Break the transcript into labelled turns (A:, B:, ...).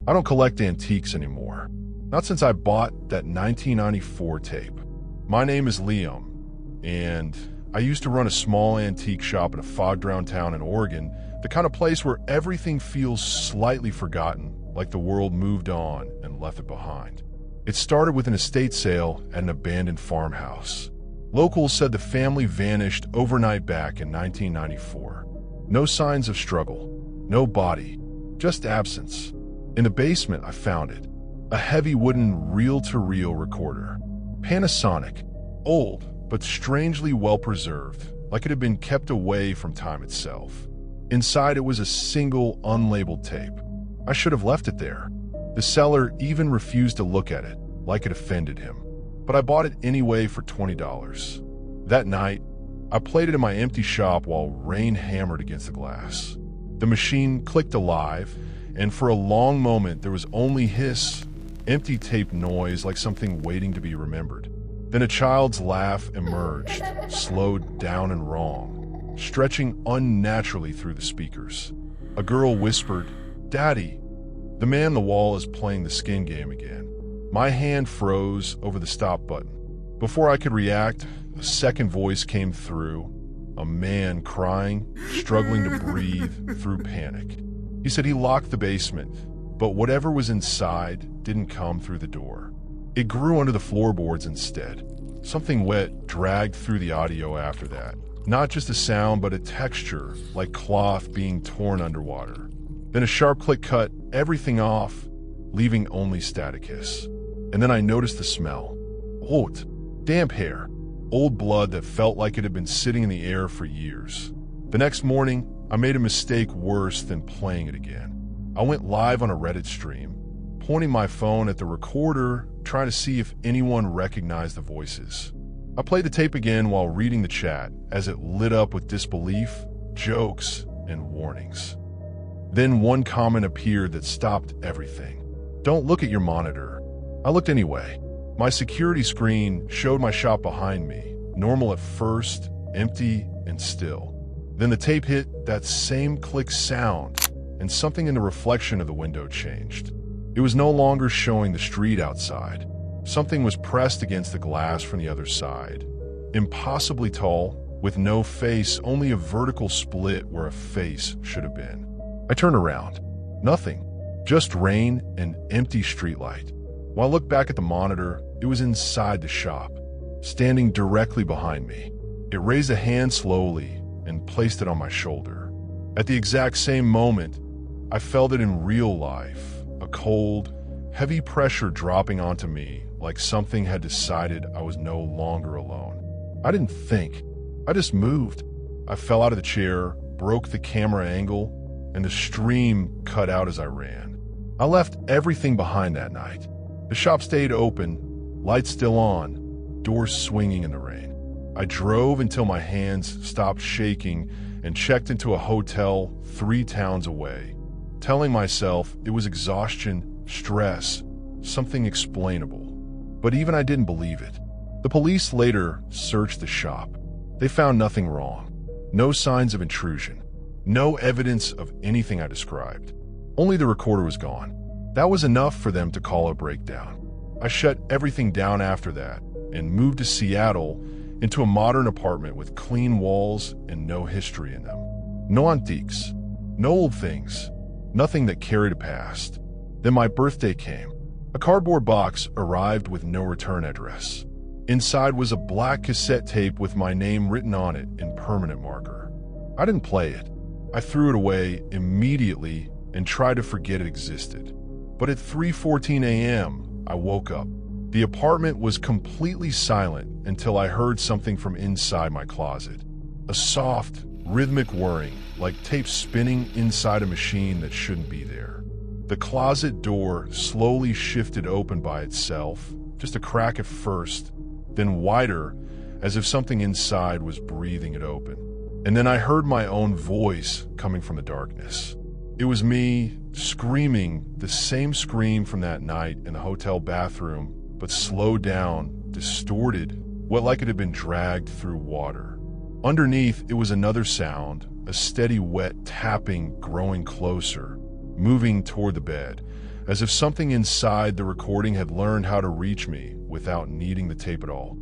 A: I don't collect antiques anymore. Not since I bought that 1994 tape. My name is Liam, and I used to run a small antique shop in a fog-drowned town in Oregon, the kind of place where everything feels slightly forgotten, like the world moved on and left it behind. It started with an estate sale at an abandoned farmhouse. Locals said the family vanished overnight back in 1994. No signs of struggle, no body, just absence. In the basement, I found it. A heavy wooden reel-to-reel recorder. Panasonic, old, but strangely well-preserved, like it had been kept away from time itself. Inside it was a single, unlabeled tape. I should have left it there. The seller even refused to look at it, like it offended him. But I bought it anyway for $20. That night, I played it in my empty shop while rain hammered against the glass. The machine clicked alive, and for a long moment there was only hiss, empty tape noise like something waiting to be remembered. Then a child's laugh emerged, slowed down and wrong, stretching unnaturally through the speakers. A girl whispered, "Daddy." The man on the wall is playing the skin game again. My hand froze over the stop button. Before I could react, a second voice came through, a man crying, struggling to breathe through panic. He said he locked the basement, but whatever was inside didn't come through the door. It grew under the floorboards instead. Something wet dragged through the audio after that. Not just a sound, but a texture, like cloth being torn underwater. Then a sharp click cut everything off, leaving only static hiss. And then I noticed the smell. Oat, damp hair, old blood that felt like it had been sitting in the air for years. The next morning, I made a mistake worse than playing it again. I went live on a Reddit stream, pointing my phone at the recorder, trying to see if anyone recognized the voices. I played the tape again while reading the chat as it lit up with disbelief, jokes, and warnings. Then one comment appeared that stopped everything. "Don't look at your monitor." I looked anyway. My security screen showed my shop behind me, normal at first, empty and still. Then the tape hit that same click sound, and something in the reflection of the window changed. It was no longer showing the street outside. Something was pressed against the glass from the other side. Impossibly tall, with no face, only a vertical split where a face should have been. I turned around. Nothing. Just rain and empty streetlight. While I looked back at the monitor, it was inside the shop, standing directly behind me. It raised a hand slowly and placed it on my shoulder. At the exact same moment, I felt it in real life, a cold, heavy pressure dropping onto me like something had decided I was no longer alone. I didn't think. I just moved. I fell out of the chair, broke the camera angle, and the stream cut out as I ran. I left everything behind that night. The shop stayed open, lights still on, doors swinging in the rain. I drove until my hands stopped shaking and checked into a hotel 3 towns away, telling myself it was exhaustion, stress, something explainable. But even I didn't believe it. The police later searched the shop. They found nothing wrong. No signs of intrusion. No evidence of anything I described. Only the recorder was gone. That was enough for them to call a breakdown. I shut everything down after that and moved to Seattle into a modern apartment with clean walls and no history in them. No antiques, no old things, nothing that carried a past. Then my birthday came. A cardboard box arrived with no return address. Inside was a black cassette tape with my name written on it in permanent marker. I didn't play it. I threw it away immediately and tried to forget it existed. But at 3:14 a.m., I woke up. The apartment was completely silent until I heard something from inside my closet. A soft, rhythmic whirring, like tape spinning inside a machine that shouldn't be there. The closet door slowly shifted open by itself, just a crack at first, then wider, as if something inside was breathing it open. And then I heard my own voice coming from the darkness. It was me, screaming the same scream from that night in the hotel bathroom, but slowed down, distorted, like it had been dragged through water. Underneath, it was another sound, a steady wet tapping growing closer, moving toward the bed, as if something inside the recording had learned how to reach me without needing the tape at all.